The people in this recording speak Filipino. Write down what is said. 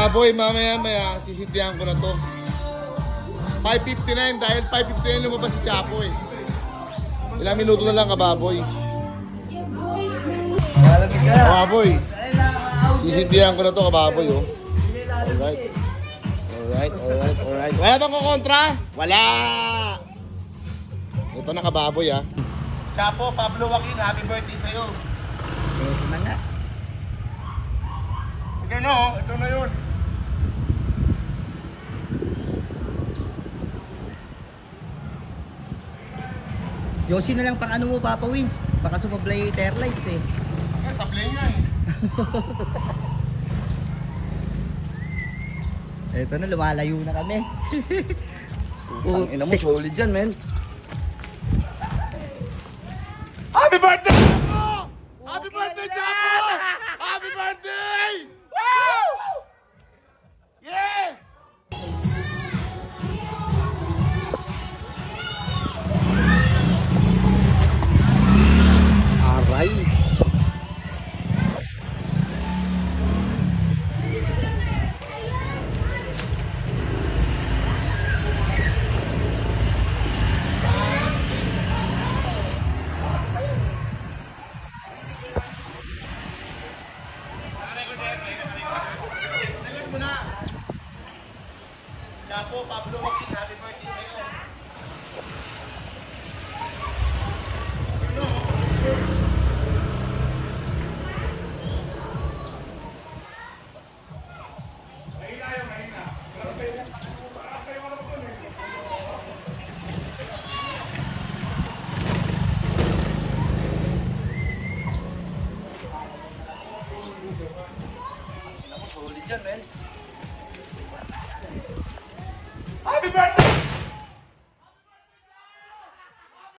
Kababoy, mamaya sisintihan ko na to. 5:59 dahil 5:59 lumabas si Chapo eh. Ilang minuto na lang, Kababoy. Kababoy, sisintihan ko na to, Kababoy, oh. Alright. Wala bang kukontra? Wala! Ito na, Kababoy, ah. Chapo, Pablo Joaquin, happy birthday sa'yo. Ito na nga. Ito na yun. Yossi na lang pang ano mo, Papa Wins. Baka sumablay yung tail lights eh. Ay, sablay nga eh. Ito na, lumalayo na kami. Ang ina mo, solid yan, men. Happy birthday, Chapo! Happy birthday, Chapo! Happy birthday! Woo! Yeah! Aray. Chapo, Pablo Joaquin, happy birthday sa'yo. Solid yan, men.